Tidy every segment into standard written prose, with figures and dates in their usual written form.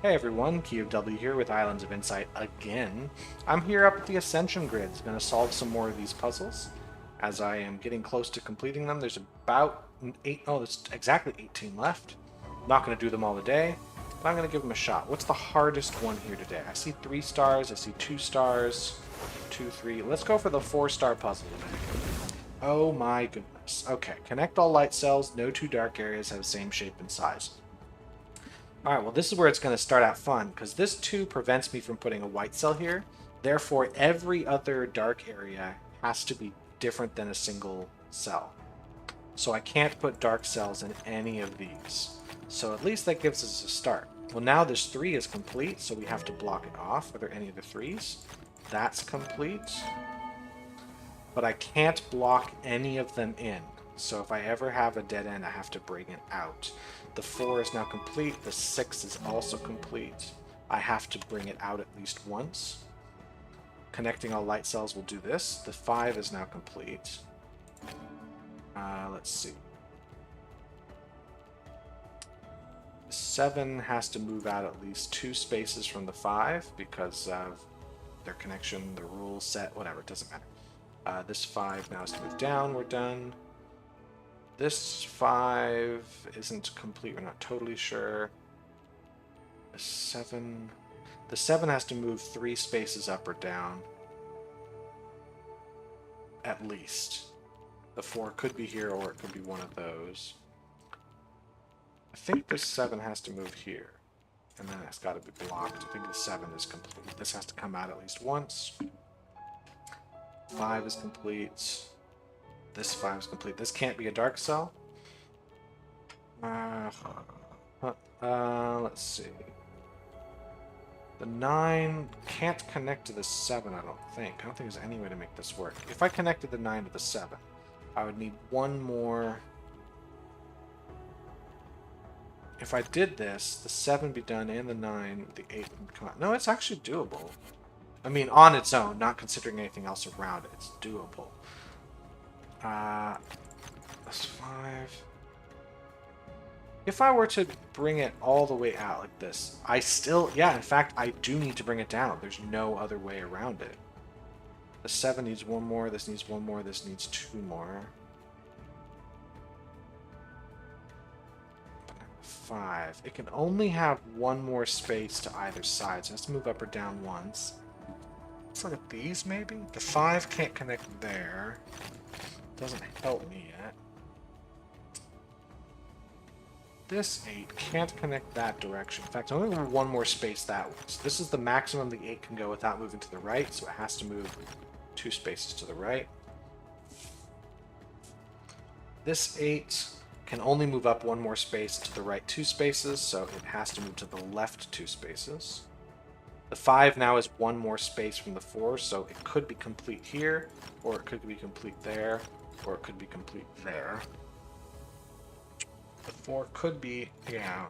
Hey everyone, Key of W here with Islands of Insight again. I'm here up at the Ascension Grids, going to solve some more of these puzzles. As I am getting close to completing them, there's about there's exactly 18 left. I'm not going to do them all today, but I'm going to give them a shot. What's the hardest one here today? I see 3 stars, I see 2 stars, 2, 3. Let's go for the 4-star puzzle today. Oh my goodness. Okay, connect all light cells, no 2 dark areas have the same shape and size. Alright, well this is where it's going to start out fun, because this 2 prevents me from putting a white cell here. Therefore, every other dark area has to be different than a single cell. So I can't put dark cells in any of these. So at least that gives us a start. Well, now this 3 is complete, so we have to block it off. Are there any other 3s? That's complete. But I can't block any of them in. So if I ever have a dead end, I have to bring it out. The 4 is now complete. The 6 is also complete. I have to bring it out at least once. Connecting all light cells will do this. The 5 is now complete. Let's see. The 7 has to move out at least 2 spaces from the 5 because of their connection, the rule set, whatever, it doesn't matter. This 5 now has to move down. We're done. This 5 isn't complete. We're not totally sure. The 7 has to move 3 spaces up or down. At least. The 4 could be here or it could be one of those. I think this 7 has to move here. And then it's got to be blocked. I think the 7 is complete. This has to come out at least once. 5 is complete. This 5 is complete. This can't be a dark cell. Let's see. The 9 can't connect to the 7, I don't think. I don't think there's any way to make this work. If I connected the 9 to the 7, I would need one more. If I did this, the 7 be done and the 9, the 8 would come out. No, it's actually doable. I mean, on its own, not considering anything else around it. It's doable. That's 5. If I were to bring it all the way out like this, I still, yeah, in fact, I do need to bring it down. There's no other way around it. The 7 needs one more, this needs one more, this needs 2 more. 5. It can only have one more space to either side, so it has to move up or down once. Let's look at these, maybe? The 5 can't connect there. Doesn't help me yet. This 8 can't connect that direction. In fact, I only have one more space that way. So this is the maximum the 8 can go without moving to the right, so it has to move 2 spaces to the right. This 8 can only move up one more space to the right 2 spaces, so it has to move to the left 2 spaces. The 5 now is one more space from the 4, so it could be complete here, or it could be complete there, or it could be complete there. The 4 could be, yeah.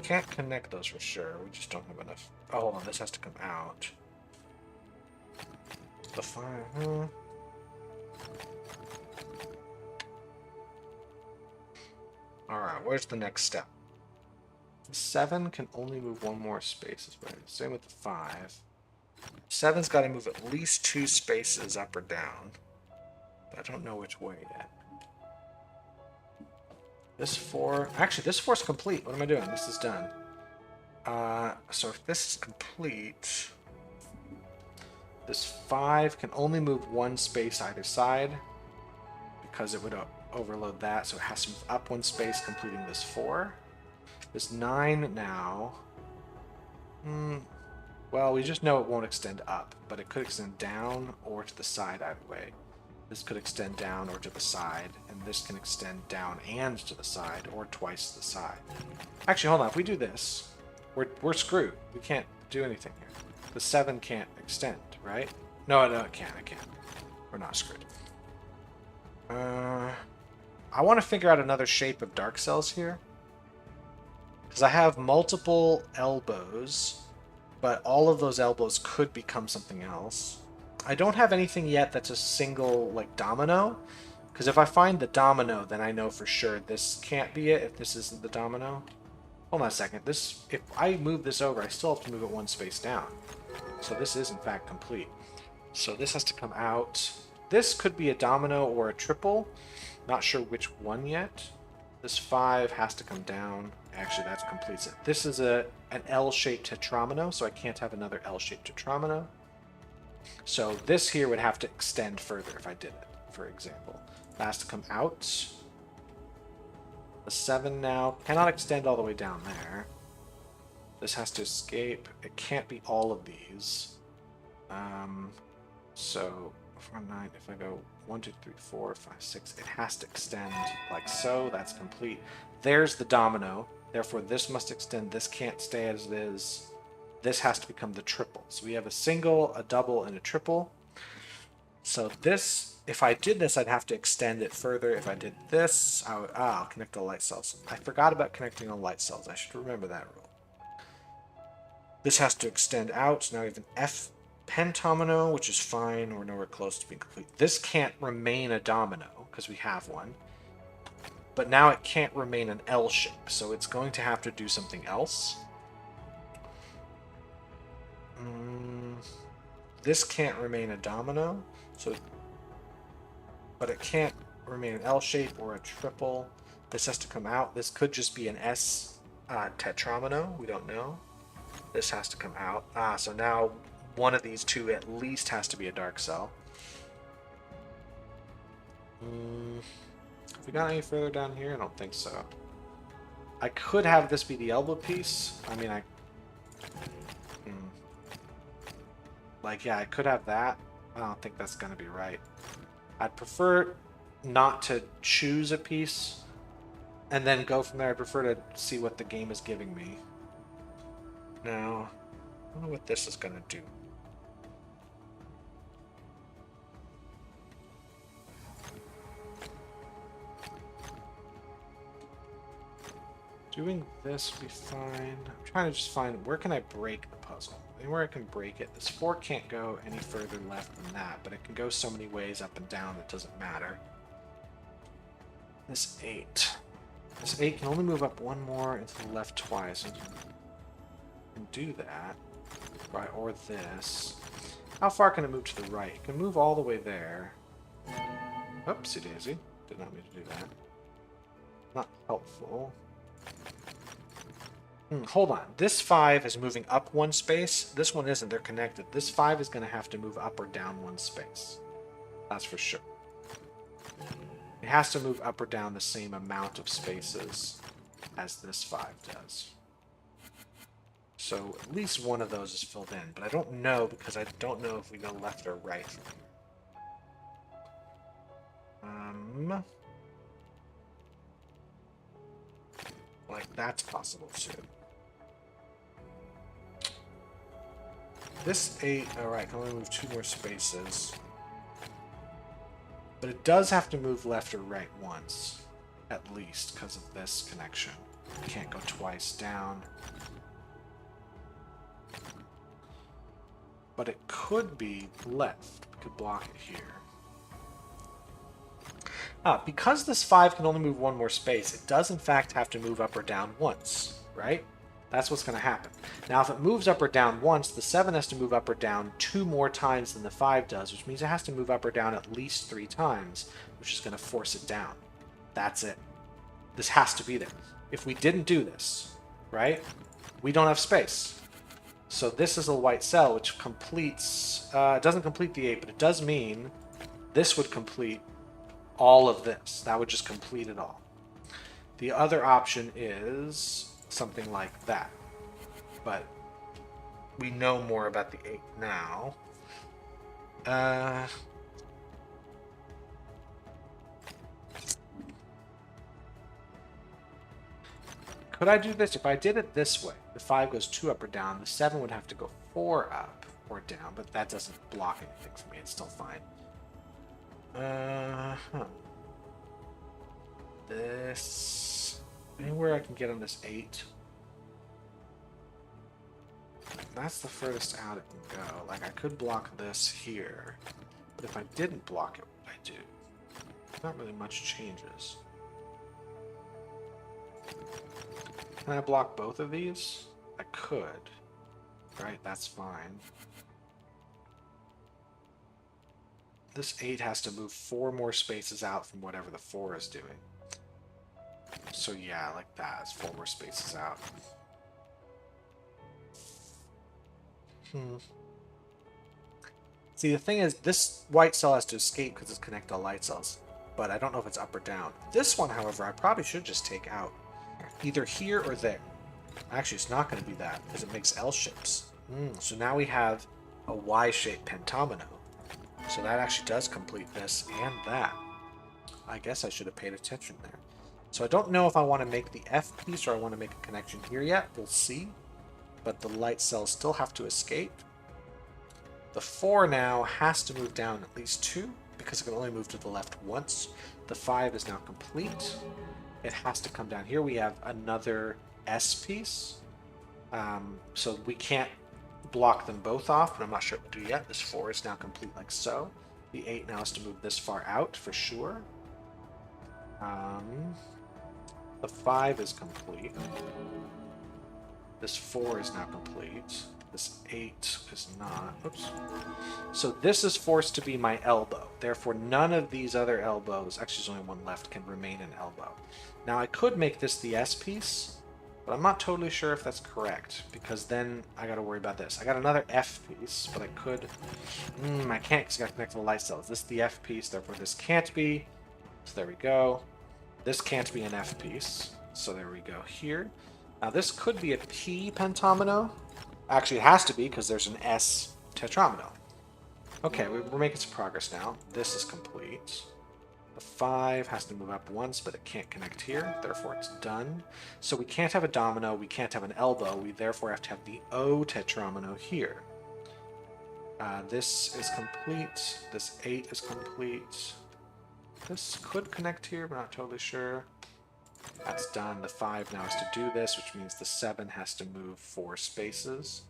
Can't connect those for sure. We just don't have enough. Oh, hold on. This has to come out. The 5. Alright, where's the next step? The 7 can only move one more space. Same with the 5. 7's got to move at least 2 spaces up or down. But I don't know which way yet. This 4... Actually, this 4's complete. What am I doing? This is done. So if this is complete... This 5 can only move one space either side. Because it would overload that, so it has to move up one space, completing this 4. This 9 now... Well, we just know it won't extend up, but it could extend down or to the side either way. This could extend down or to the side, and this can extend down and to the side, or twice to the side. Actually, hold on. If we do this, we're screwed. We can't do anything here. The 7 can't extend, right? No, it can't. It can't. We're not screwed. I want to figure out another shape of dark cells here. Because I have multiple elbows, but all of those elbows could become something else. I don't have anything yet that's a single, like, domino, Because if I find the domino, then I know for sure this can't be it if this isn't the domino. Hold on a second. This, if I move this over, I still have to move it one space down. So this is in fact complete. So this has to come out. This could be a domino or a triple. Not sure which one yet. This 5 has to come down. Actually, that completes it. This is an L-shaped tetromino, so I can't have another L-shaped tetromino. So this here would have to extend further if I did it, for example. That has to come out. The 7 now cannot extend all the way down there. This has to escape. It can't be all of these. So 4, 9, if I go 1, 2, 3, 4, 5, 6, it has to extend like so. That's complete. There's the domino. Therefore, this must extend. This can't stay as it is. This has to become the triple. So we have a single, a double, and a triple. So this, if I did this, I'd have to extend it further. If I did this, I'll connect the light cells. I forgot about connecting the light cells. I should remember that rule. This has to extend out. So now we have an F pentomino, which is fine. We're nowhere close to being complete. This can't remain a domino because we have one. But now it can't remain an L shape. So it's going to have to do something else. This can't remain a domino. So, but it can't remain an L shape or a triple. This has to come out. This could just be an S tetromino. We don't know. This has to come out. So now one of these two at least has to be a dark cell. Have we got any further down here? I don't think so. I could have this be the elbow piece. I mean, like, yeah, I could have that. I don't think that's going to be right. I'd prefer not to choose a piece and then go from there. I prefer to see what the game is giving me. Now, I don't know what this is going to do. Doing this would be fine. I'm trying to just find, where can I break the puzzle? Anywhere I can break it. This 4 can't go any further left than that, but it can go so many ways up and down it doesn't matter. This 8. This 8 can only move up one more and to the left twice. And can do that. Right, or this. How far can it move to the right? It can move all the way there. Oopsie daisy. Did not mean to do that. Not helpful. Hold on. This 5 is moving up one space. This one isn't. They're connected. This 5 is going to have to move up or down one space. That's for sure. It has to move up or down the same amount of spaces as this 5 does. So at least one of those is filled in. But I don't know because I don't know if we go left or right. Like, that's possible too. This 8, alright, can only move 2 more spaces. But it does have to move left or right once, at least, because of this connection. It can't go twice down. But it could be left. We could block it here. Because this 5 can only move 1 more space, it does in fact have to move up or down once, right? That's what's going to happen. Now, if it moves up or down once, the 7 has to move up or down 2 more times than the 5 does, which means it has to move up or down at least 3 times, which is going to force it down. That's it. This has to be there. If we didn't do this, right, we don't have space. So this is a white cell, which completes... it doesn't complete the 8, but it does mean this would complete all of this. That would just complete it all. The other option is something like that. But we know more about the 8 now. Could I do this? If I did it this way, the 5 goes 2 up or down, the 7 would have to go 4 up or down, but that doesn't block anything for me. It's still fine. This... Anywhere I can get on this 8. That's the furthest out it can go. Like, I could block this here. But if I didn't block it, what would I do? Not really much changes. Can I block both of these? I could. Right, that's fine. This 8 has to move 4 more spaces out from whatever the 4 is doing. So yeah, like that. It's 4 more spaces out. See, the thing is, this white cell has to escape because it's connected to light cells. But I don't know if it's up or down. This one, however, I probably should just take out. Either here or there. Actually, it's not going to be that because it makes L shapes. So now we have a Y-shaped pentomino. So that actually does complete this and that. I guess I should have paid attention there. So I don't know if I want to make the F piece or I want to make a connection here yet. We'll see. But the light cells still have to escape. The 4 now has to move down at least 2 because it can only move to the left once. The 5 is now complete. It has to come down. Here we have another S piece. So we can't block them both off, but I'm not sure what to do yet. This 4 is now complete like so. The 8 now has to move this far out for sure. The 5 is complete. This 4 is now complete. This 8 is not. Oops. So this is forced to be my elbow. Therefore, none of these other elbows, actually there's only one left, can remain an elbow. Now I could make this the S piece, but I'm not totally sure if that's correct, because then I got to worry about this. I got another F piece, but I could... I can't because I got to connect to the light cells. This is the F piece, therefore this can't be. So there we go. This can't be an F piece. So there we go here. Now this could be a P pentomino. Actually, it has to be because there's an S tetramino. Okay, we're making some progress now. This is complete. The 5 has to move up once, but it can't connect here. Therefore, it's done. So we can't have a domino. We can't have an elbow. We therefore have to have the O tetramino here. This is complete. This 8 is complete. This could connect here, but not totally sure. That's done. The 5 now has to do this, which means the 7 has to move 4 spaces.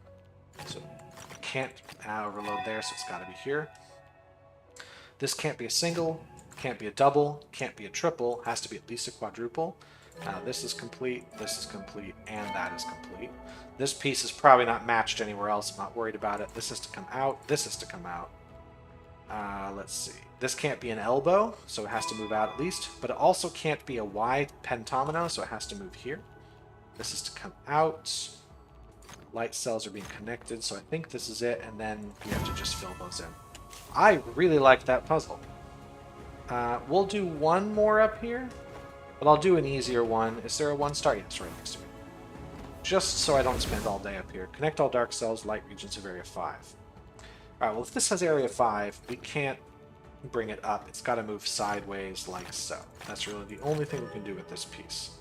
So it can't overload there, so it's got to be here. This can't be a single, can't be a double, can't be a triple, has to be at least a quadruple. This is complete, and that is complete. This piece is probably not matched anywhere else. I'm not worried about it. This has to come out. This has to come out. Let's see. This can't be an elbow, so it has to move out at least. But it also can't be a Y pentomino, so it has to move here. This is to come out. Light cells are being connected, so I think this is it. And then we have to just fill those in. I really like that puzzle. We'll do one more up here, but I'll do an easier one. Is there a 1-star? Yes, right next to me. Just so I don't spend all day up here. Connect all dark cells, light regions of area 5. Alright, well if this has area 5, we can't bring it up. It's got to move sideways like so. That's really the only thing we can do with this piece.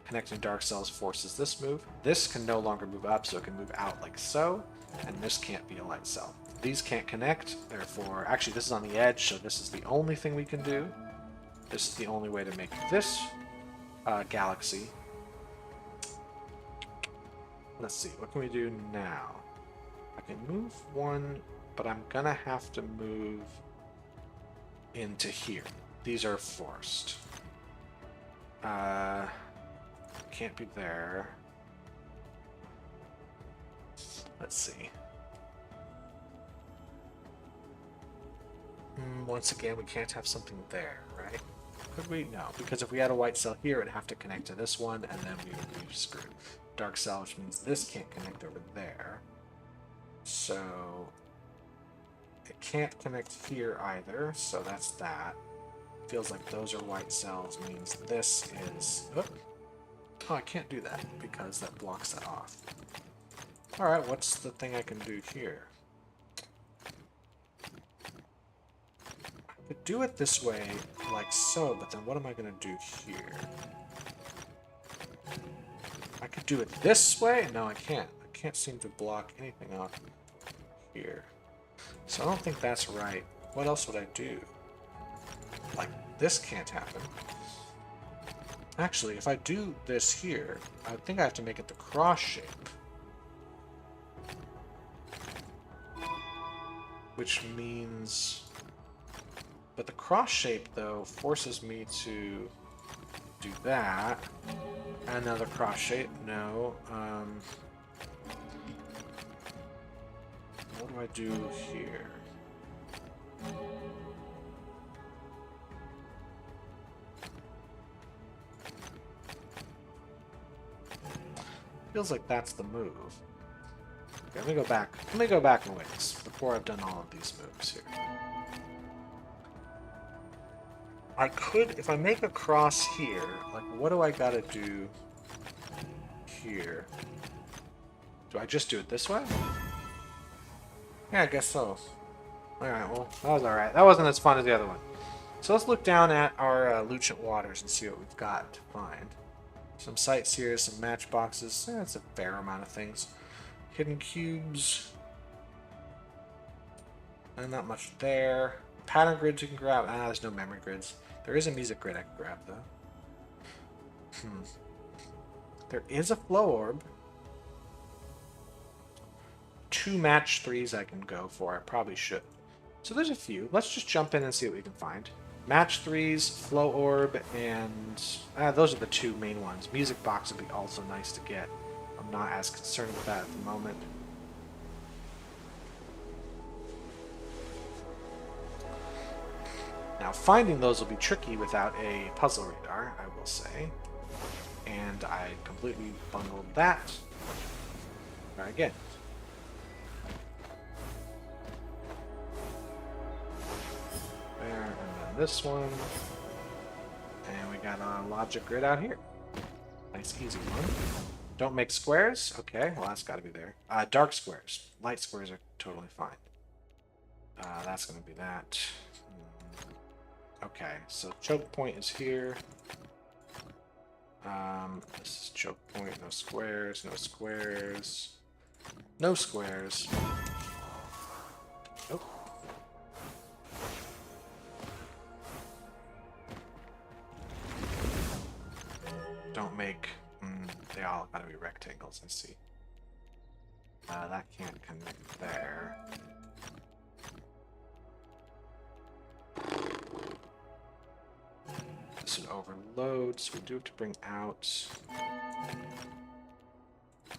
Connecting dark cells forces this move. This can no longer move up, so it can move out like so. And this can't be a light cell. These can't connect, therefore... Actually, this is on the edge, so this is the only thing we can do. This is the only way to make this galaxy. Let's see, what can we do now? I can move one, but I'm gonna have to move into here. These are forced. Can't be there. Let's see. Once again, we can't have something there, right? Could we? No, because if we had a white cell here, it'd have to connect to this one, and then we would be screwed. Dark cell, which means this can't connect over there. So it can't connect here either, so that's that. Feels like those are white cells, means this is... Oh, I can't do that, because that blocks that off. Alright, what's the thing I can do here? I could do it this way, like so, but then what am I going to do here? I could do it this way? No, I can't. I can't seem to block anything off here. So I don't think that's right. What else would I do? Like, this can't happen. Actually, if I do this here, I think I have to make it the cross shape. Which means... But the cross shape, though, forces me to do that. Another cross shape. No. What do I do here? Feels like that's the move. Okay, let me go back. Let me go back a ways before I've done all of these moves here. I could, if I make a cross here, like what do I gotta do here? Do I just do it this way? Yeah, I guess so. Alright, well, that was alright. That wasn't as fun as the other one. So let's look down at our Lucent Waters and see what we've got to find. Some sights here, some matchboxes. That's a fair amount of things. Hidden cubes. And not much there. Pattern grids you can grab. Ah, there's no memory grids. There is a music grid I can grab, though. There is a flow orb. 2 match 3s I can go for. I probably should. So there's a few. Let's just jump in and see what we can find. Match 3s, flow orb, and those are the 2 main ones. Music box would be also nice to get. I'm not as concerned with that at the moment. Now, finding those will be tricky without a puzzle radar, I will say. And I completely bungled that. Try again. There, and then this one. And we got a logic grid out here. Nice, easy one. Don't make squares? Okay, well that's got to be there. Dark squares. Light squares are totally fine. That's going to be that. Okay, so choke point is here. This is choke point, no squares, no squares. No squares. Nope. Don't make... they all gotta be rectangles, I see. That can't connect there. This would overload, so we do have to bring out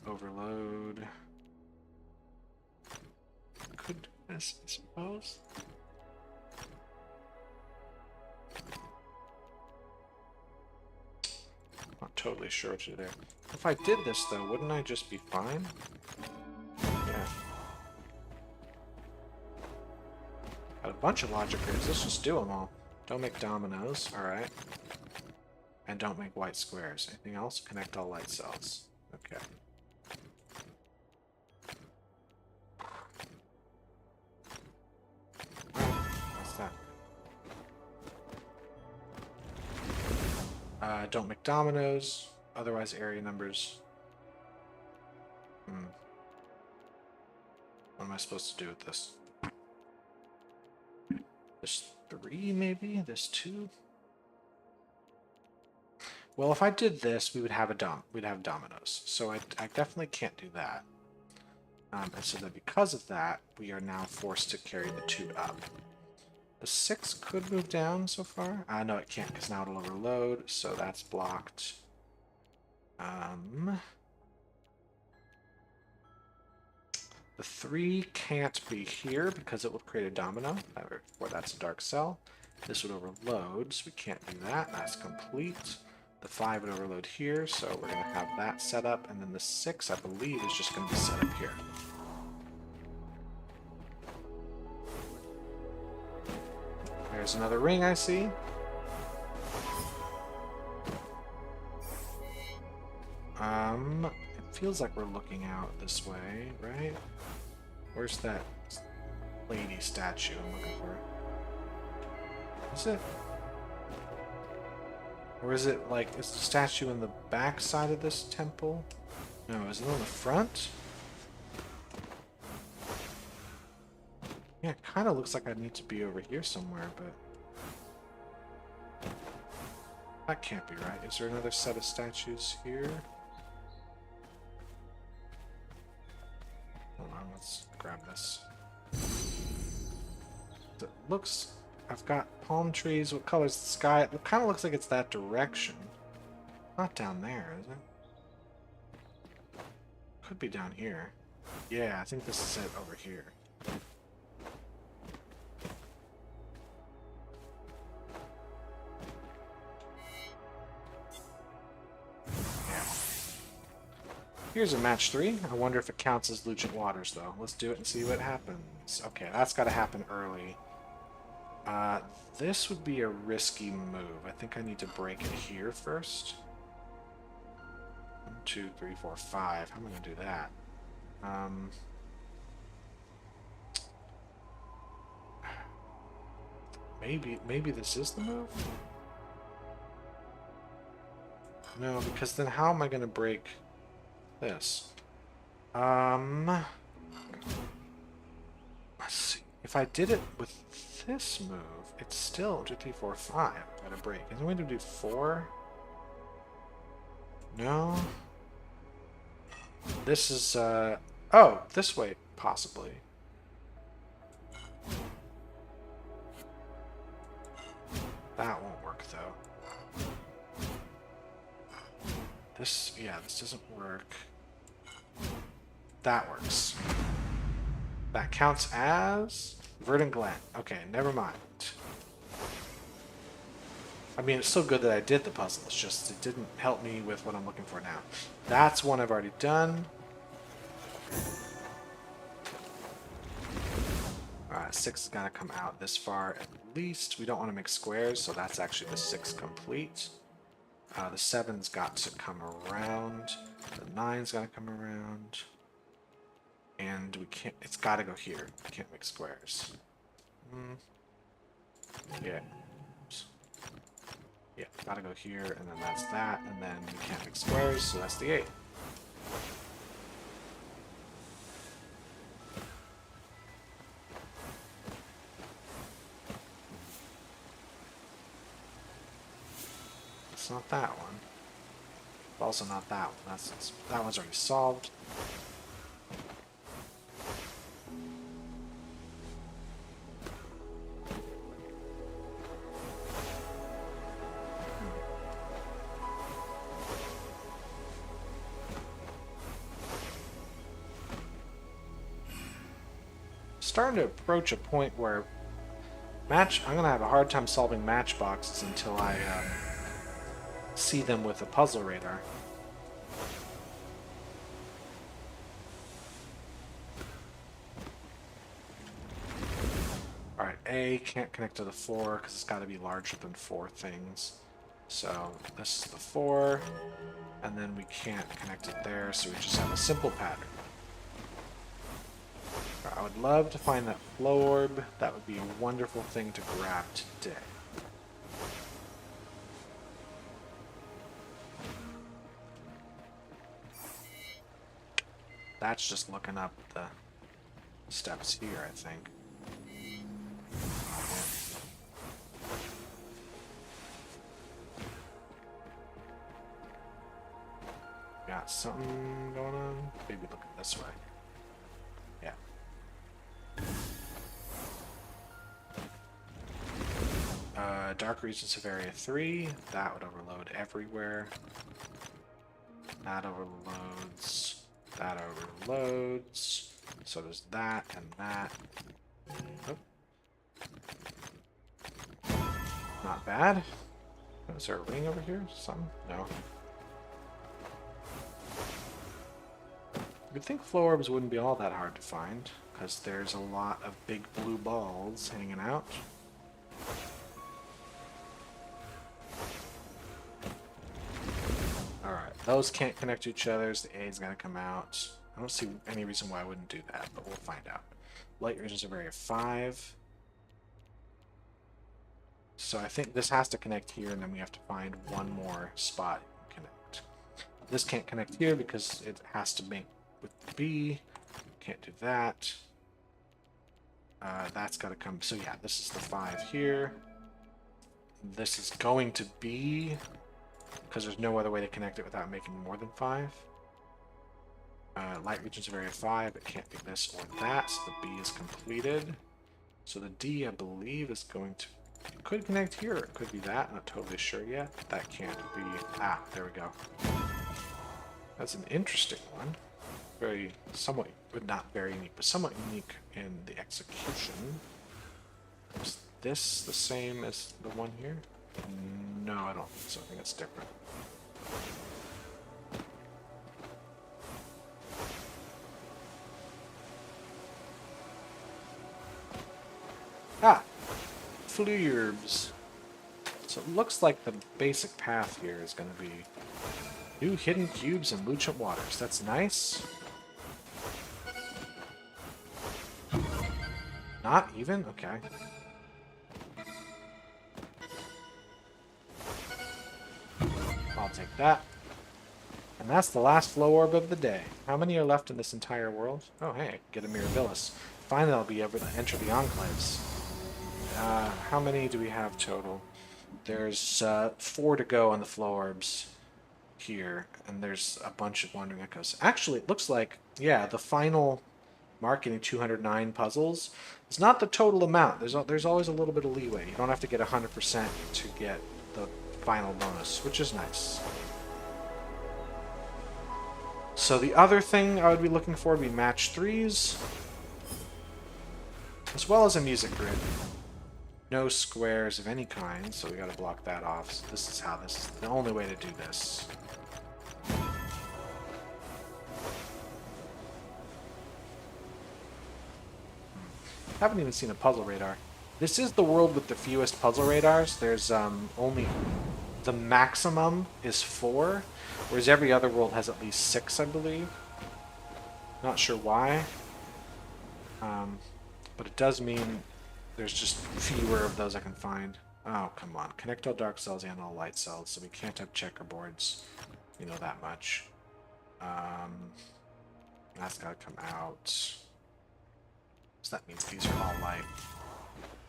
overload. Could do this, I suppose. Not totally sure what to do there. If I did this though, wouldn't I just be fine? Yeah. Got a bunch of logic grids. Let's just do them all. Don't make dominoes, alright. And don't make white squares. Anything else? Connect all light cells. Okay. What's that? Don't make dominoes. Otherwise area numbers. What am I supposed to do with this? There's 3 maybe? There's 2? Well, if I did this, we would have we'd have dominoes. So I definitely can't do that. And so then because of that, we are now forced to carry the 2 up. The 6 could move down so far. No, it can't because now it'll overload, so that's blocked. The 3 can't be here because it will create a domino. Or that's a dark cell. This would overload, so we can't do that. That's complete. The 5 would overload here, so we're going to have that set up. And then the 6, I believe, is just going to be set up here. There's another ring I see. It feels like we're looking out this way, right? Where's that lady statue I'm looking for? Is it? Or is it like, is the statue in the back side of this temple? No, is it on the front? Yeah, it kind of looks like I need to be over here somewhere, but... that can't be right. Is there another set of statues here? Hold on, let's grab this. It looks I've got palm trees. What color's the sky? It kind of looks like it's that direction. Not down there, is it? Could be down here. Yeah, I think this is it over here. Yeah. Here's a match 3. I wonder if it counts as Lucent Waters, though. Let's do it and see what happens. Okay, that's got to happen early. This would be a risky move. I think I need to break it here first. 1, 2, 3, 4, 5. How am I going to do that? Maybe this is the move? No, because then how am I going to break this? Let's see. If I did it with this move, it's still 2, 3, 4, 5. Gotta break. Is there a way to do 4? No. This is, oh, this way, possibly. That won't work, though. This, yeah, this doesn't work. That works. That counts as Verdant Glen. Okay, never mind. I mean, it's still good that I did the puzzle. It's just it didn't help me with what I'm looking for now. That's one I've already done. Alright, 6 is going to come out this far at least. We don't want to make squares, so that's actually the 6 complete. The 7's got to come around. The 9's got to come around. And we can't, it's got to go here. We can't make squares. Yeah. Yeah, gotta go here, and then that's that, and then we can't make squares, so that's the 8. It's not that one. It's also not that one. That one's already solved. Starting to approach a point where I'm gonna have a hard time solving matchboxes until I see them with a puzzle radar. Alright, A can't connect to the 4 because it's got to be larger than 4 things. So this is the 4, and then we can't connect it there, so we just have a simple pattern. I would love to find that flow orb. That would be a wonderful thing to grab today. That's just looking up the steps here, I think. Yeah. Got something going on? Maybe looking this way. Yeah. Dark Regions of Area 3. That would overload everywhere. That overloads. That overloads. So does that and that. Oh. Not bad. Is there a ring over here? Something? No. You'd think flow orbs wouldn't be all that hard to find, because there's a lot of big blue balls hanging out. Alright, those can't connect to each other, so the A's gotta come out. I don't see any reason why I wouldn't do that, but we'll find out. Light regions of area 5. So I think this has to connect here, and then we have to find one more spot to connect. This can't connect here because it has to make with the B. Can't do that. That's got to come. So yeah, this is the 5 here. This is going to be, because there's no other way to connect it without making more than 5. Light regions of area 5. It can't be this or that, so the B is completed. So the D, I believe, is going to... It could connect here, or it could be that. Not totally sure yet. That can't be... Ah, there we go. That's an interesting one. Very, somewhat, but not very unique, but somewhat unique in the execution. Is this the same as the one here? No, I don't think so. I think it's different. Ah! Flurbs. So it looks like the basic path here is going to be new hidden cubes and Lucent Waters. That's nice. Not even? Okay. I'll take that. And that's the last flow orb of the day. How many are left in this entire world? Oh, hey, get a Mirabilis. Finally, I'll be able to enter the Enclaves. How many do we have total? There's 4 to go on the flow orbs here, and there's a bunch of Wandering Echoes. Actually, it looks like, yeah, the final marketing 209 puzzles is not the total amount. There's always a little bit of leeway. You don't have to get 100% to get the final bonus, which is nice. So the other thing I would be looking for would be match 3s, as well as a music grid. No squares of any kind, so we gotta block that off. So this is the only way to do this. Haven't even seen a puzzle radar. This is the world with the fewest puzzle radars. There's only... The maximum is 4, whereas every other world has at least 6, I believe. Not sure why. But it does mean there's just fewer of those I can find. Oh, come on. Connect all dark cells and all light cells, so we can't have checkerboards. You know that much. That's gotta come out. So that means these are all light.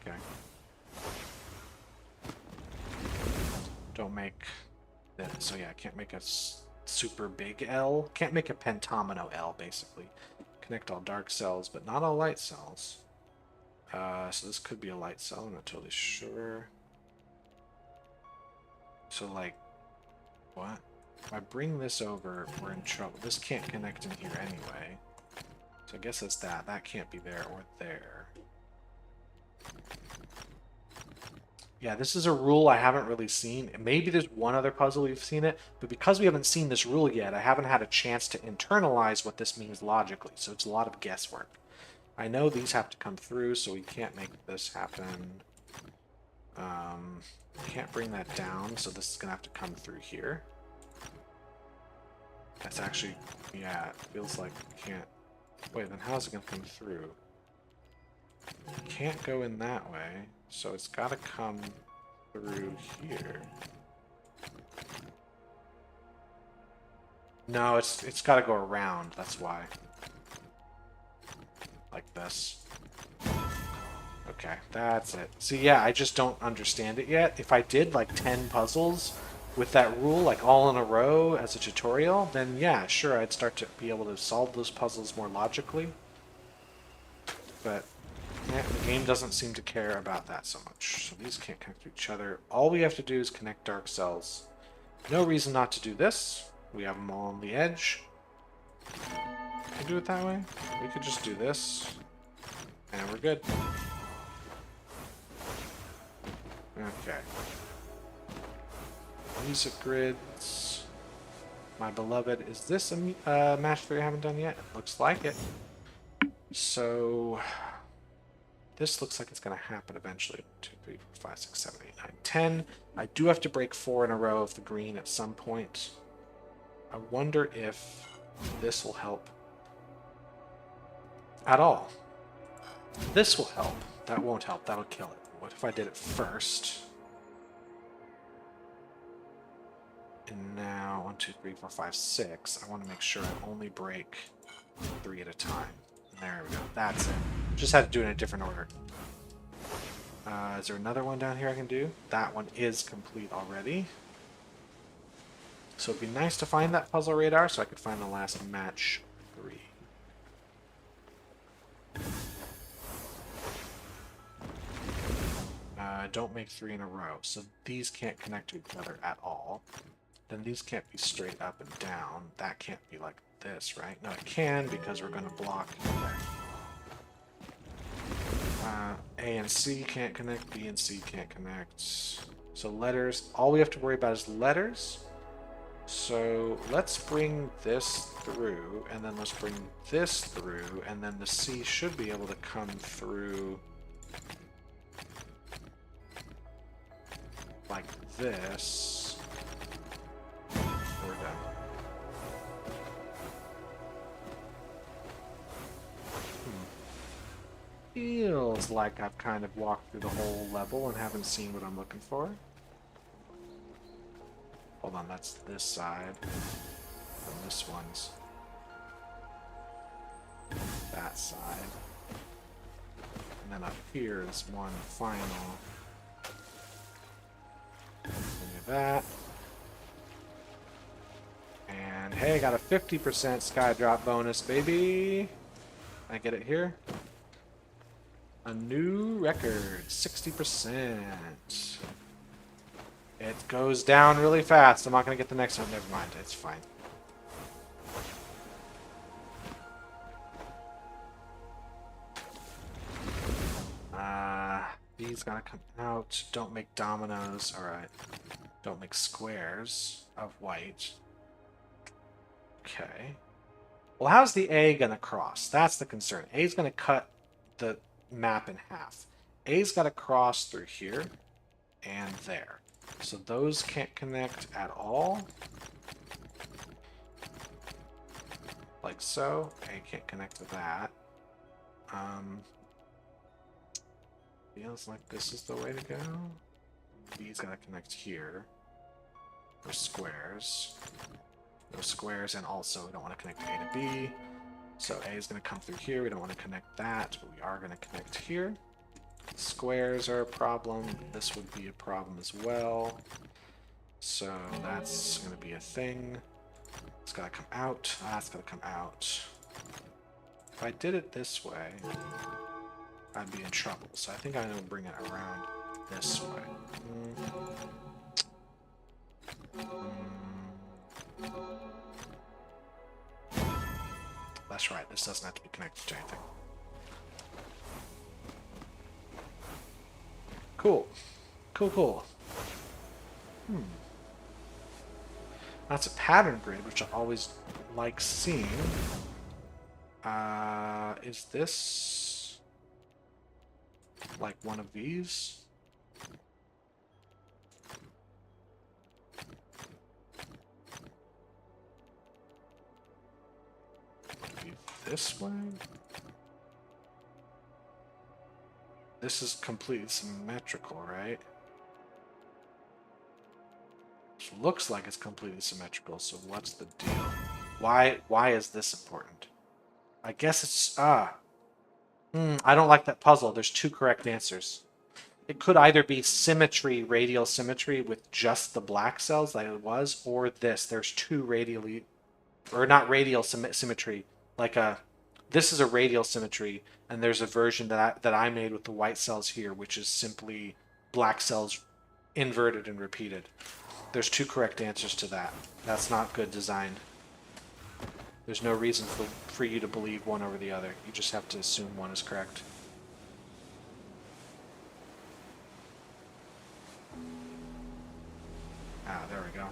Okay. Don't make that. So yeah, I can't make a super big L. Can't make a pentomino L, basically. Connect all dark cells, but not all light cells. So this could be a light cell, I'm not totally sure. So like, what? If I bring this over, we're in trouble. This can't connect in here anyway. So I guess it's that. That can't be there or there. Yeah, this is a rule I haven't really seen. Maybe there's one other puzzle we've seen it, but because we haven't seen this rule yet, I haven't had a chance to internalize what this means logically, so it's a lot of guesswork. I know these have to come through, so we can't make this happen. Can't bring that down, so this is going to have to come through here. That's actually, yeah, it feels like we can't... Wait, then how's it going to come through? It can't go in that way, so it's got to come through here. No, it's got to go around, that's why. Like this. Okay, that's it. See, yeah, I just don't understand it yet. If I did like 10 puzzles with that rule, like all in a row as a tutorial, then yeah, sure, I'd start to be able to solve those puzzles more logically. But yeah, the game doesn't seem to care about that so much. So these can't connect to each other. All we have to do is connect dark cells. No reason not to do this. We have them all on the edge. Can we do it that way? We could just do this. And we're good. Okay. Music grids. My beloved. Is this a match 3 I haven't done yet? It looks like it. So... This looks like it's going to happen eventually. 2, 3, 4, 5, 6, 7, 8, 9, 10. I do have to break 4 in a row of the green at some point. I wonder if this will help at all. This will help. That won't help. That'll kill it. What if I did it first? And now 1, 2, 3, 4, 5, 6. I want to make sure I only break 3 at a time. There we go. That's it. Just had to do it in a different order. Is there another one down here I can do? That one is complete already. So it'd be nice to find that puzzle radar so I could find the last match 3. Don't make 3 in a row. So these can't connect to each other at all. Then these can't be straight up and down. That can't be like this, right? No, it can because we're going to block there. A and C can't connect, B and C can't connect. So letters, all we have to worry about is letters. So let's bring this through, and then let's bring this through, and then the C should be able to come through like this. We're done. Feels like I've kind of walked through the whole level and haven't seen what I'm looking for. Hold on, that's this side. And this one's that side. And then up here is one final. Look at that. And hey, got a 50% sky drop bonus, baby. Can I get it here? A new record, 60%. It goes down really fast. I'm not going to get the next one. Never mind. It's fine. These gotta come out. Don't make dominoes. Alright. Don't make squares of white. Okay. Well, how's the A gonna cross? That's the concern. A's gonna cut the map in half. A's gotta cross through here and there. So those can't connect at all. Like so. A can't connect to that. Feels like this is the way to go. B's gotta connect here. No squares. No squares, and also we don't want to connect A to B. So A is going to come through here. We don't want to connect that, but we are going to connect here. Squares are a problem. This would be a problem as well. So that's going to be a thing. It's got to come out. That's got to come out. If I did it this way, I'd be in trouble. So I think I'm going to bring it around this way. That's right. This doesn't have to be connected to anything. Cool. Cool. That's a pattern grid, which I always like seeing. Is this like one of these? Maybe this way? This is completely symmetrical, right? It looks like it's completely symmetrical, so what's the deal? Why is this important? I guess it's... I don't like that puzzle. There's two correct answers. It could either be symmetry, radial symmetry, with just the black cells like it was, or this. There's two radially... Or not radial symmetry. Like a... This is a radial symmetry, and there's a version that I made with the white cells here, which is simply black cells inverted and repeated. There's two correct answers to that. That's not good design. There's no reason for you to believe one over the other. You just have to assume one is correct. Ah, there we go.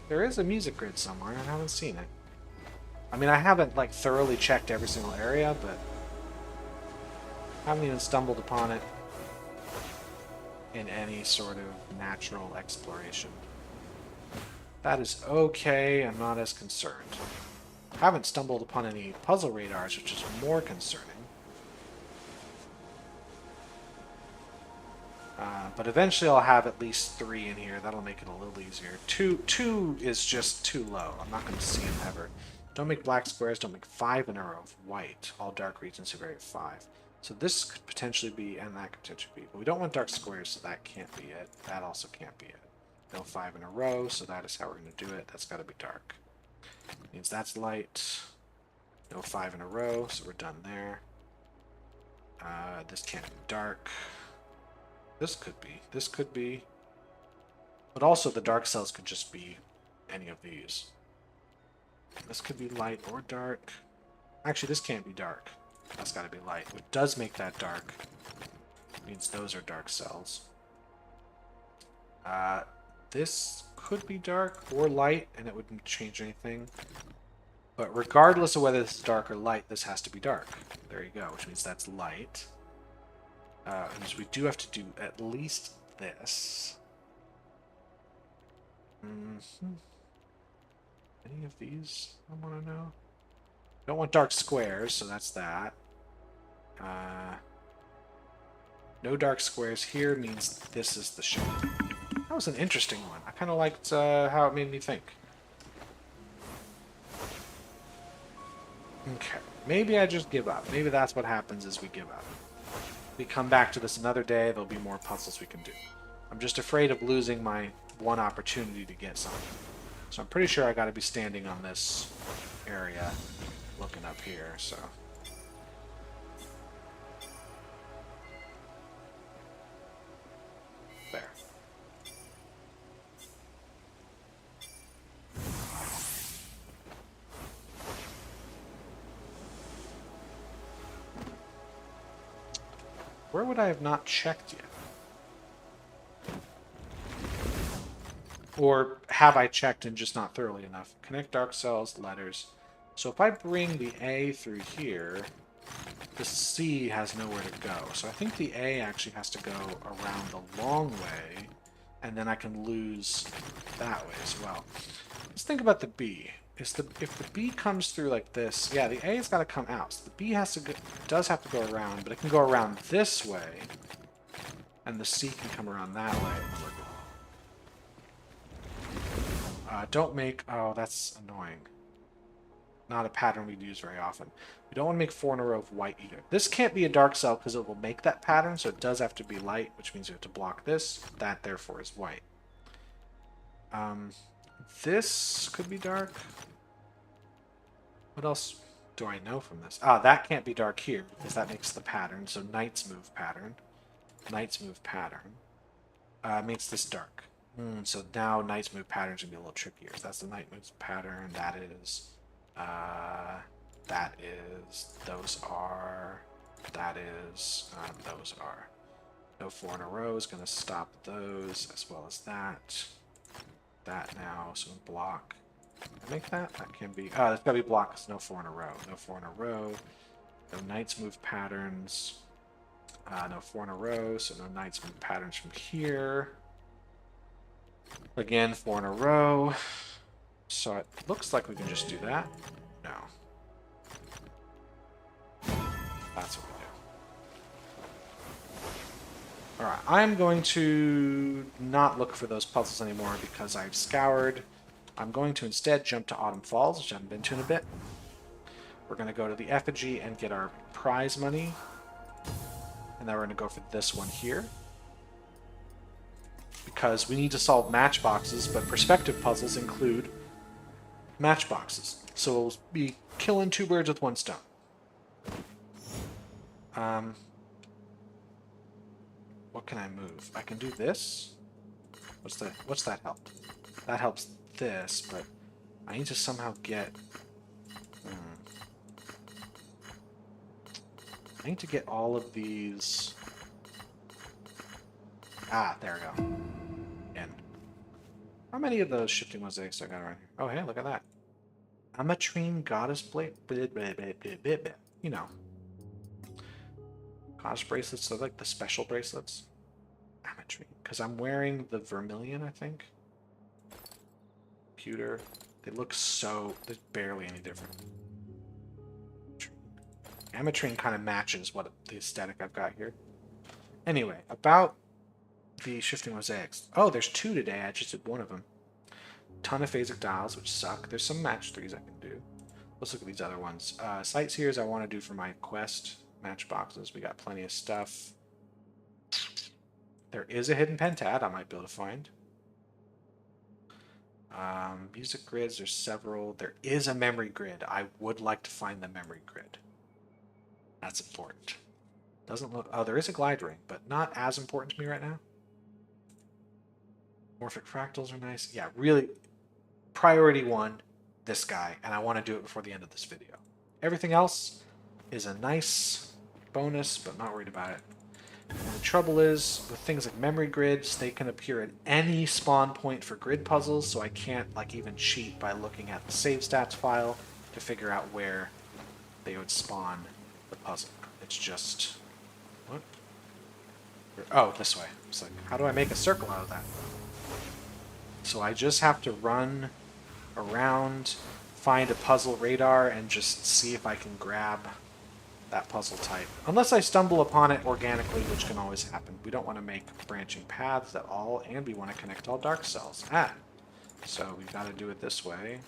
There is a music grid somewhere. I haven't seen it. I mean, I haven't like thoroughly checked every single area, but I haven't even stumbled upon it in any sort of natural exploration. That is okay. I'm not as concerned. I haven't stumbled upon any puzzle radars, which is more concerning. But eventually I'll have at least 3 in here. That'll make it a little easier. Two is just too low. I'm not going to see them ever. Don't make black squares. Don't make 5 in a row of white. All dark regions are very 5. So this could potentially be, and that could potentially be. But we don't want dark squares, so that can't be it. That also can't be it. No 5 in a row, so that is how we're going to do it. That's got to be dark. Means that's light. No 5 in a row, so we're done there. This can't be dark. This could be. This could be. But also the dark cells could just be any of these. This could be light or dark. Actually, this can't be dark. That's got to be light. What does make that dark means those are dark cells. This could be dark or light, and it wouldn't change anything. But regardless of whether this is dark or light, this has to be dark. There you go, which means that's light. Means we do have to do at least this. Any of these I want to know? Don't want dark squares, so that's that. No dark squares here means this is the shape. That was an interesting one. I kind of liked how it made me think. Okay, maybe I just give up. Maybe that's what happens is we give up. We come back to this another day, there'll be more puzzles we can do. I'm just afraid of losing my one opportunity to get something. So I'm pretty sure I got to be standing on this area, looking up here, so... There. Where would I have not checked yet? Or have I checked and just not thoroughly enough? Connect dark cells, letters. So if I bring the A through here, the C has nowhere to go. So I think the A actually has to go around the long way, and then I can lose that way as well. Let's think about the B. If the B comes through like this, yeah, the A's got to come out. So the B has to does have to go around, but it can go around this way, and the C can come around that way. Don't make... Oh, that's annoying. Not a pattern we'd use very often. We don't want to make 4 in a row of white either. This can't be a dark cell because it will make that pattern, so it does have to be light, which means we have to block this. That, therefore, is white. This could be dark. What else do I know from this? Ah, that can't be dark here because that makes the pattern. So Knight's Move pattern. Knight's Move pattern makes this dark. So now Knight's Move pattern's gonna be a little trickier. So that's the Knight Moves pattern. That is, those are, those are. No 4 in a row is gonna stop those as well as that. That now, so block. Can I make that? That can be. Oh, that's gotta be block because no 4 in a row. No 4 in a row. No Knight's Move patterns. No 4 in a row, so no Knight's Move patterns from here. Again, 4 in a row. So it looks like we can just do that. No. That's what we do. Alright, I'm going to not look for those puzzles anymore because I've scoured. I'm going to instead jump to Autumn Falls, which I haven't been to in a bit. We're going to go to the effigy and get our prize money. And then we're going to go for this one here. Because we need to solve matchboxes, but perspective puzzles include matchboxes. So we'll be killing 2 birds with 1 stone. What can I move? I can do this. What's that help? That helps this, but I need to somehow get... I need to get all of these... Ah, there we go. In. How many of those shifting mosaics I got around here? Oh, hey, look at that. Ametrine Goddess Blade. You know. Goddess bracelets, they're like the special bracelets. Ametrine. Because I'm wearing the vermilion, I think. Pewter. They look so... There's barely any different. Ametrine kind of matches what the aesthetic I've got here. Anyway, about the shifting mosaics. Oh, there's 2 today. I just did 1 of them. Ton of phasic dials, which suck. There's some match 3s I can do. Let's look at these other ones. Sightseers I want to do for my quest. Matchboxes. We got plenty of stuff. There is a hidden pentad I might be able to find. Music grids, there's several. There is a memory grid. I would like to find the memory grid. That's important. Doesn't look... Oh, there is a glide ring, but not as important to me right now. Morphic fractals are nice. Yeah, really, priority one, this guy, and I want to do it before the end of this video. Everything else is a nice bonus, but not worried about it. And the trouble is, with things like memory grids, they can appear at any spawn point for grid puzzles, so I can't like even cheat by looking at the save stats file to figure out where they would spawn the puzzle. It's just... What? Oh, this way. It's like, how do I make a circle out of that? So I just have to run around, find a puzzle radar, and just see if I can grab that puzzle type. Unless I stumble upon it organically, which can always happen. We don't want to make branching paths at all, and we want to connect all dark cells. So we've got to do it this way.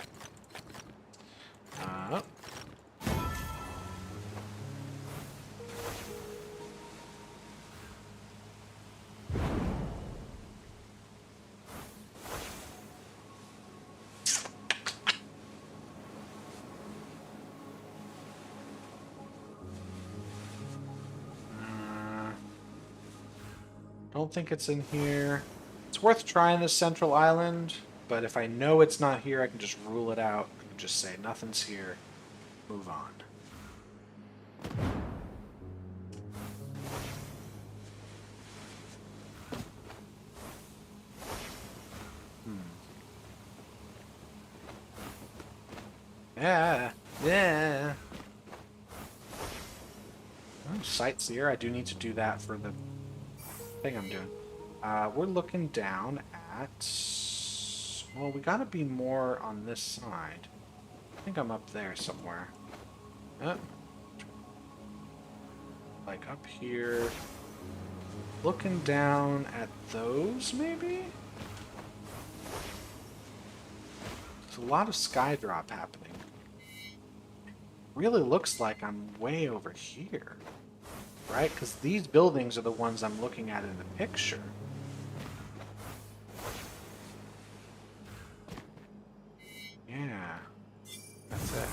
Don't think it's in here. It's worth trying this central island, but if I know it's not here, I can just rule it out. I can just say nothing's here. Move on. Yeah. Oh, sightseer. I do need to do that for the thing I'm doing. We're looking down at... Well, we gotta be more on this side. I think I'm up there somewhere. Like up here. Looking down at those, maybe? There's a lot of sky drop happening. Really looks like I'm way over here. Right? Because these buildings are the ones I'm looking at in the picture. Yeah. That's it.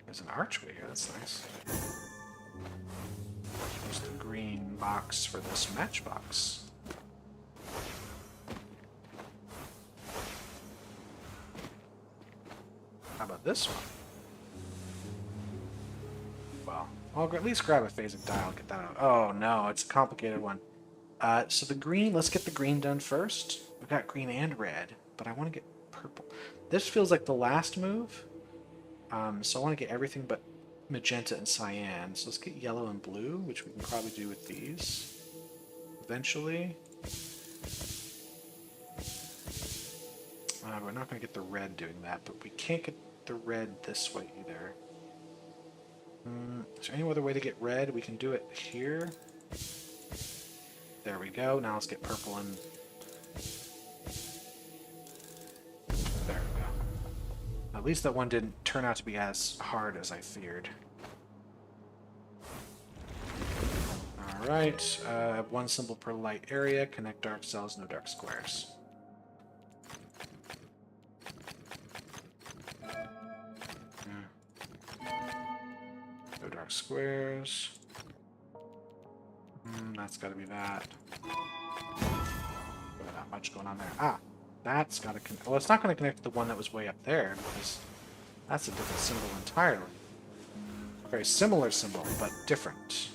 There's an archway here. That's nice. There's the green box for this matchbox. How about this one? Well, I'll at least grab a phasic dial and get that out. Oh no, it's a complicated one. So the green, let's get the green done first. We've got green and red, but I want to get purple. This feels like the last move. So I want to get everything but magenta and cyan. So let's get yellow and blue, which we can probably do with these eventually. We're not going to get the red doing that, but we can't get the red this way either. Is there any other way to get red? We can do it here. There we go. Now let's get purple and... There we go. At least that one didn't turn out to be as hard as I feared. Alright. One symbol per light area. Connect dark cells, no dark squares. No dark squares. That's got to be that. Not much going on there. That's got to connect. Well, it's not going to connect to the one that was way up there because that's a different symbol entirely. Very similar symbol, but different.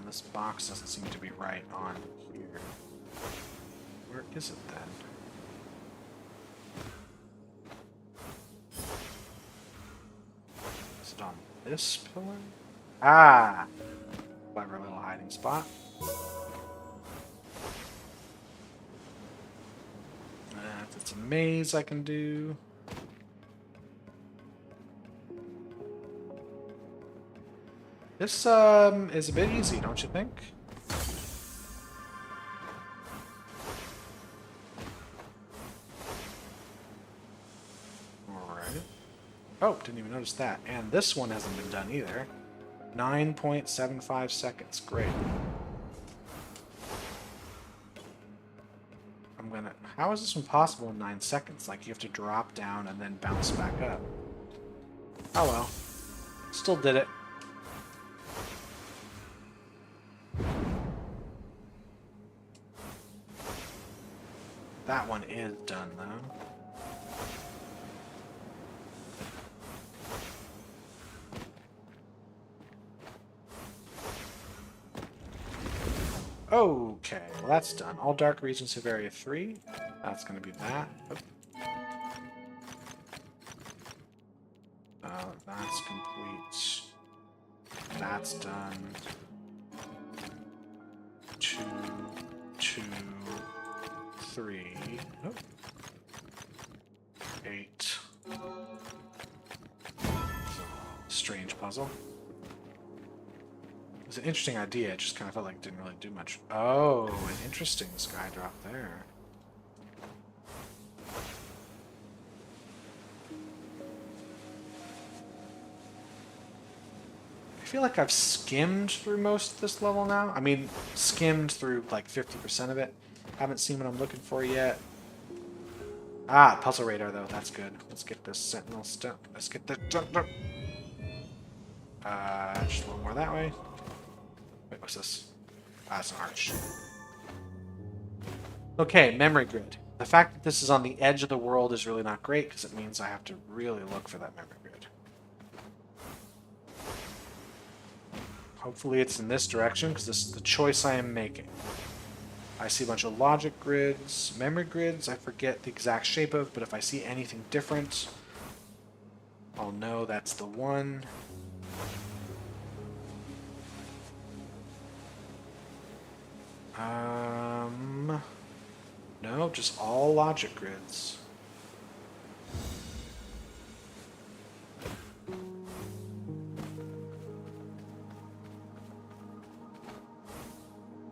This box doesn't seem to be right on here. Where is it then? Is it on this pillar? Clever little hiding spot. If it's a maze I can do. This is a bit easy, don't you think? Alright. Oh, didn't even notice that. And this one hasn't been done either. 9.75 seconds. Great. I'm gonna... How is this one possible in 9 seconds? Like, you have to drop down and then bounce back up. Oh well. Still did it. That one is done, though. Okay, well that's done. All dark regions have area 3. That's going to be that. That's complete. That's done. 2, 2, 3. Oh. 8. Strange puzzle. It was an interesting idea, it just kind of felt like it didn't really do much. Oh, an interesting sky drop there. I feel like I've skimmed through most of this level now. I mean, skimmed through like 50% of it. Haven't seen what I'm looking for yet. Ah, puzzle radar though, that's good. Let's get this sentinel stuff. Let's get this. Just a little more that way. Wait, what's this? Ah, it's an arch. Okay, memory grid. The fact that this is on the edge of the world is really not great because it means I have to really look for that memory grid. Hopefully it's in this direction because this is the choice I am making. I see a bunch of logic grids, memory grids, I forget the exact shape of, but if I see anything different, I'll know that's the one. No, just all logic grids.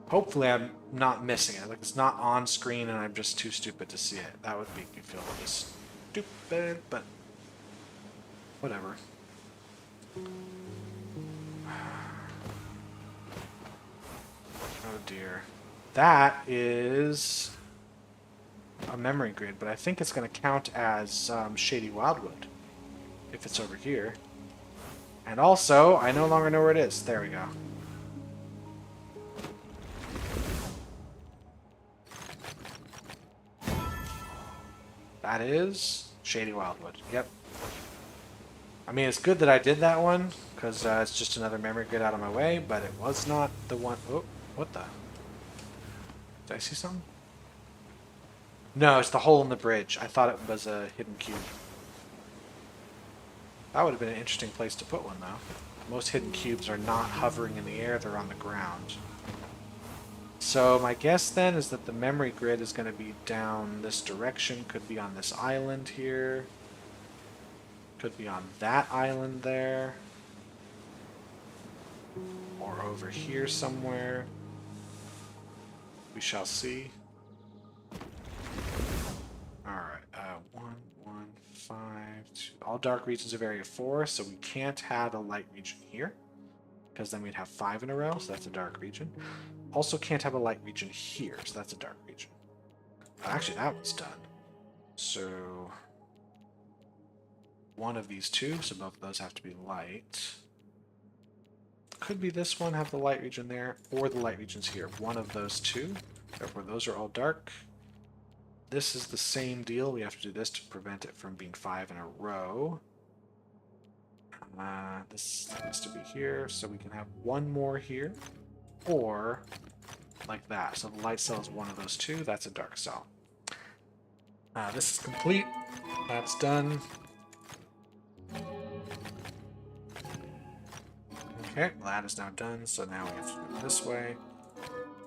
Hopefully I'm not missing it. Like, it's not on screen and I'm just too stupid to see it. That would make me feel really stupid, but whatever. Oh dear. That is a memory grid, but I think it's going to count as Shady Wildwood if it's over here. And also, I no longer know where it is. There we go. That is Shady Wildwood. Yep. I mean, it's good that I did that one, because it's just another memory grid out of my way, but it was not the one... Oh, what the... Did I see something? No, it's the hole in the bridge. I thought it was a hidden cube. That would have been an interesting place to put one, though. Most hidden cubes are not hovering in the air, they're on the ground. So my guess then is that the memory grid is going to be down this direction. Could be on this island here. Could be on that island there. Or over here somewhere. We shall see. Alright, 1, 1, 5, 2. All dark regions of area 4, so we can't have a light region here. Because then we'd have 5 in a row, so that's a dark region. Also can't have a light region here, so that's a dark region. Actually, that one's done. So... one of these two, so both of those have to be light. Could be this one, have the light region there, or the light region's here. One of those two. Therefore, those are all dark. This is the same deal. We have to do this to prevent it from being 5 in a row. This has to be here, so we can have one more here. Or like that. So the light cell is one of those two. That's a dark cell. This is complete. That's done. Okay, well, that is now done, so now we have to do it this way.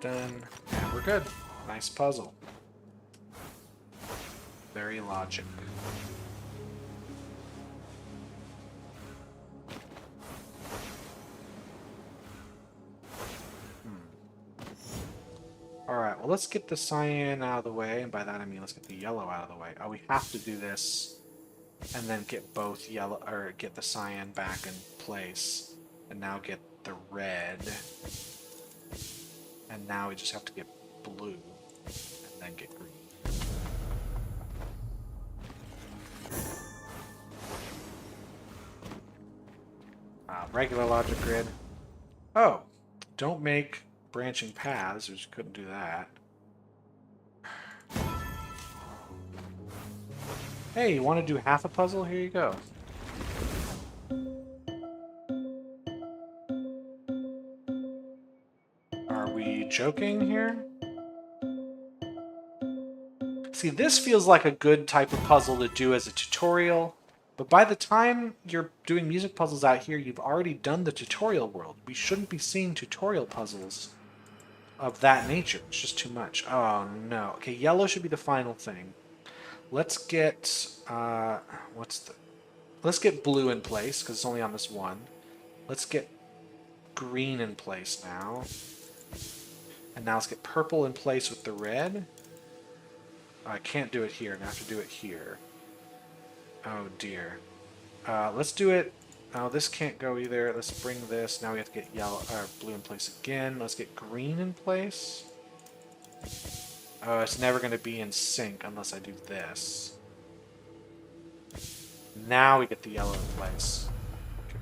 Done, and we're good. Nice puzzle. Very logic. Alright, well, let's get the cyan out of the way, and by that I mean let's get the yellow out of the way. Oh, we have to do this and then get both yellow, or get the cyan back in place, and now get the red, and now we just have to get blue, and then get green. Regular logic grid. Oh, don't make branching paths, we just couldn't do that. Hey, you want to do half a puzzle? Here you go. Are we joking here? See, this feels like a good type of puzzle to do as a tutorial, but by the time you're doing music puzzles out here, you've already done the tutorial world. We shouldn't be seeing tutorial puzzles of that nature. It's just too much. Oh, no. Okay, yellow should be the final thing. Let's get, let's get blue in place, because it's only on this one. Let's get green in place now. And now let's get purple in place with the red. Oh, I can't do it here. I have to do it here. Oh, dear. Let's do it. Oh, this can't go either. Let's bring this. Now we have to get yellow, or blue in place again. Let's get green in place. Oh, it's never going to be in sync unless I do this. Now we get the yellow in place. Okay.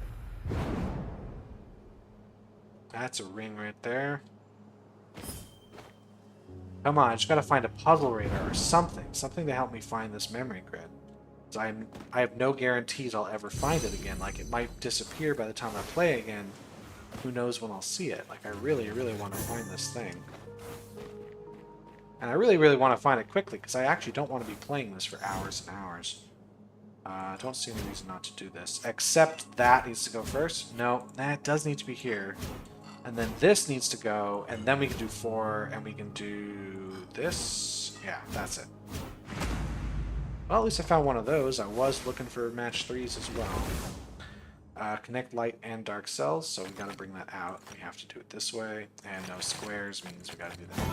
That's a ring right there. Come on, I just gotta find a puzzle radar or something. Something to help me find this memory grid. I have no guarantees I'll ever find it again. Like, it might disappear by the time I play again. Who knows when I'll see it. Like, I really, really want to find this thing. And I really, really want to find it quickly, because I actually don't want to be playing this for hours and hours. I don't see any reason not to do this. Except that needs to go first. No, that does need to be here. And then this needs to go, and then we can do 4, and we can do this. Yeah, that's it. Well, at least I found one of those. I was looking for match 3s as well. Connect light and dark cells, so we gotta bring that out. We have to do it this way, and no squares means we gotta do that.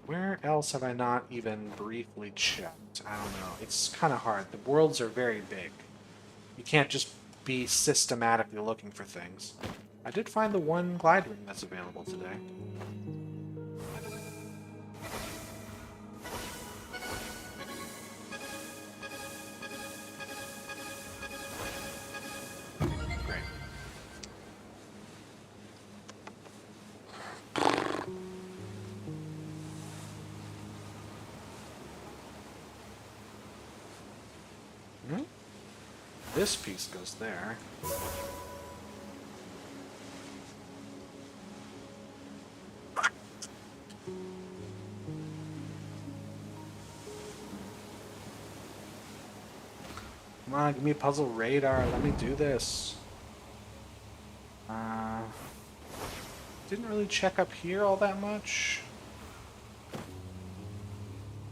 Where else have I not even briefly checked? I don't know. It's kind of hard. The worlds are very big. You can't just be systematically looking for things. I did find the one glide ring that's available today. Great. This piece goes there. Come on, give me a puzzle radar. Let me do this. Didn't really check up here all that much.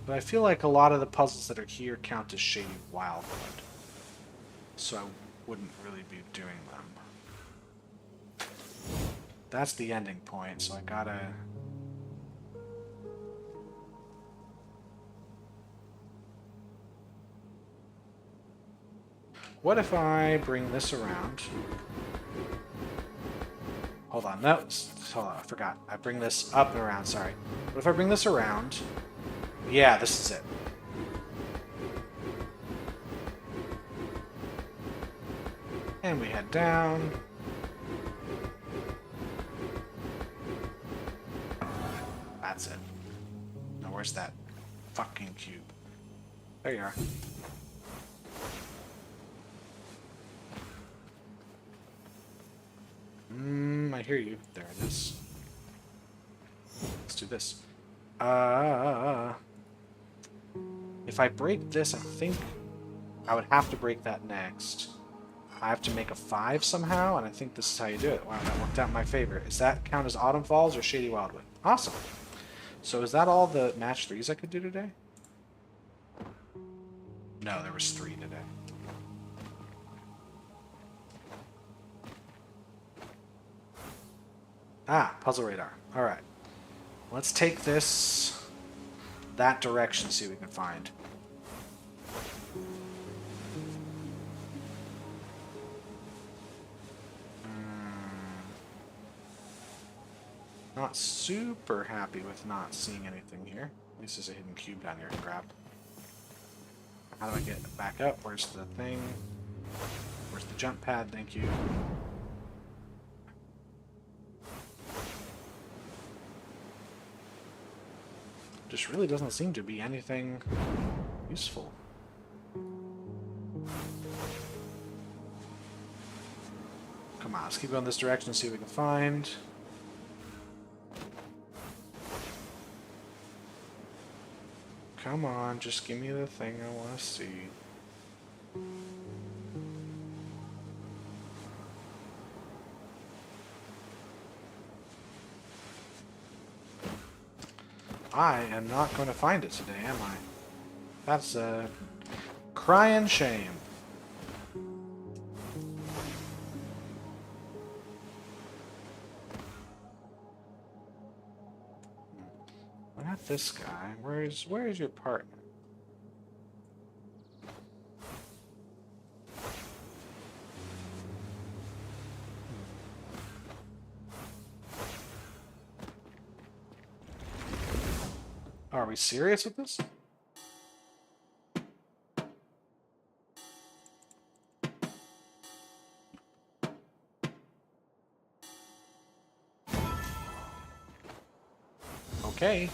But I feel like a lot of the puzzles that are here count as Shady Wildwood. So I wouldn't really be doing them. That's the ending point, so I gotta... What if I bring this around? Hold on, no, hold on, I forgot. I bring this up and around, sorry. What if I bring this around? Yeah, this is it. And we head down. That's it. Now where's that fucking cube? There you are. I hear you. There it is. Let's do this. If I break this, I think I would have to break that next. I have to make a 5 somehow, and I think this is how you do it. Wow, that worked out in my favor. Does that count as Autumn Falls or Shady Wildwood? Awesome. So is that all the match 3s I could do today? No, there was 3 today. Ah, puzzle radar. Alright. Let's take this. that direction, see what we can find. Not super happy with not seeing anything here. At least there's a hidden cube down here to grab. How do I get back up? Where's the thing? Where's the jump pad? Thank you. Just really doesn't seem to be anything useful. Come on, let's keep going this direction and see what we can find. Come on, just give me the thing I want to see. I am not going to find it today, am I? That's a crying shame. Not this guy. Where's your partner? Are we serious with this? Okay.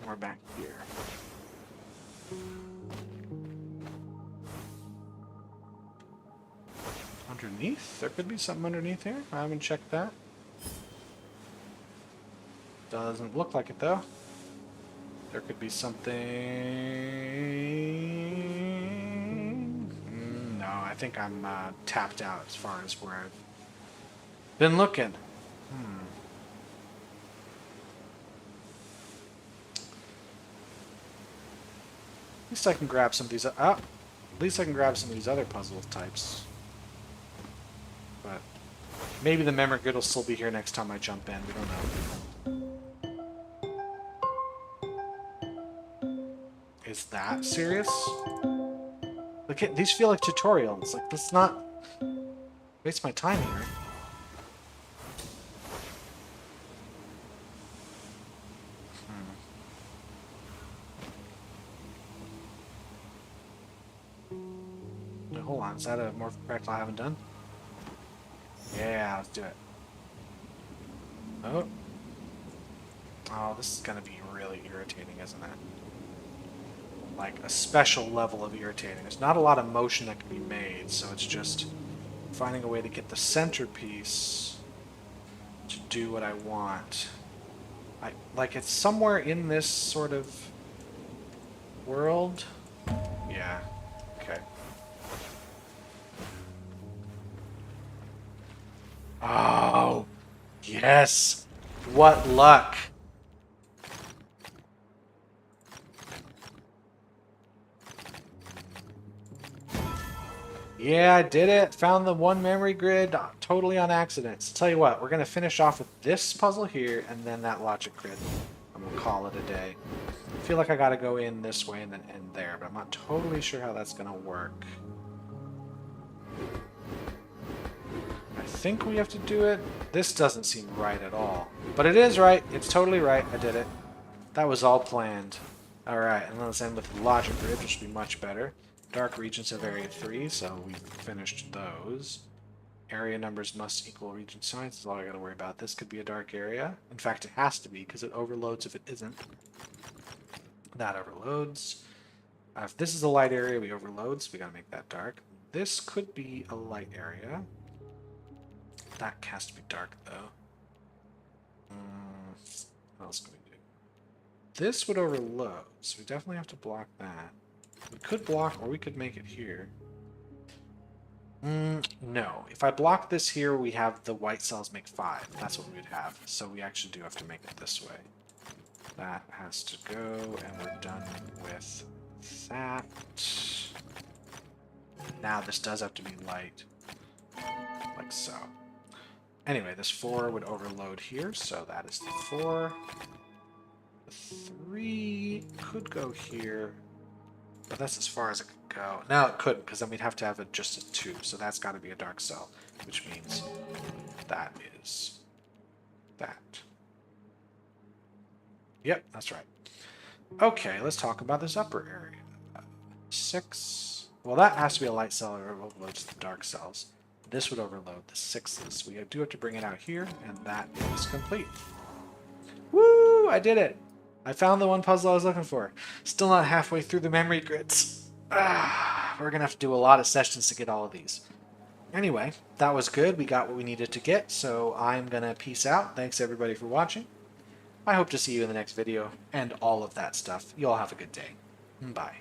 We're back here. Underneath? There could be something underneath here. I haven't checked that. Doesn't look like it though. There could be something. No, I think I'm tapped out as far as where I've been looking. At least I can grab some of these. At least I can grab some of these other puzzle types. But maybe the memory grid will still be here next time I jump in. We don't know. Is that serious? Look at these. Feel like tutorials. Like, let's not waste my time here. Hold on, is that a morph practical I haven't done? Yeah, let's do it. Oh. Oh, this is gonna be really irritating, isn't it? Like, a special level of irritating. There's not a lot of motion that can be made, so it's just finding a way to get the centerpiece to do what I want. Like, it's somewhere in this sort of world. Yeah, okay. Oh, yes. What luck. Yeah, I did it. Found the one memory grid totally on accident. So tell you what, we're going to finish off with this puzzle here and then that logic grid. And we'll call it a day. I feel like I got to go in this way and then end there, but I'm not totally sure how that's going to work. I think we have to do it. This doesn't seem right at all. But it is right. It's totally right. I did it. That was all planned. Alright, and let's end with the logic grid, which should be much better. Dark regions have area 3, so we've finished those. Area numbers must equal region size. That's all I gotta worry about. This could be a dark area. In fact, it has to be, because it overloads if it isn't. That overloads. If this is a light area, we overload, so we gotta make that dark. This could be a light area. That has to be dark, though. What else can we do? This would overload, so we definitely have to block that. We could block, or we could make it here. No. If I block this here, we have the white cells make 5. That's what we would have. So we actually do have to make it this way. That has to go, and we're done with that. Now this does have to be light. Like so. Anyway, this 4 would overload here, so that is the 4. The 3 could go here, but that's as far as it could go. No, it couldn't, because then we'd have to have it just a 2, so that's got to be a dark cell, which means that is that. Yep, that's right. Okay, let's talk about this upper area. 6. Well, that has to be a light cell or it overloads the dark cells. This would overload the 6s. We do have to bring it out here, and that is complete. Woo! I did it! I found the one puzzle I was looking for. Still not halfway through the memory grids. We're going to have to do a lot of sessions to get all of these. Anyway, that was good. We got what we needed to get, so I'm going to peace out. Thanks everybody for watching. I hope to see you in the next video, and all of that stuff. You all have a good day. Bye.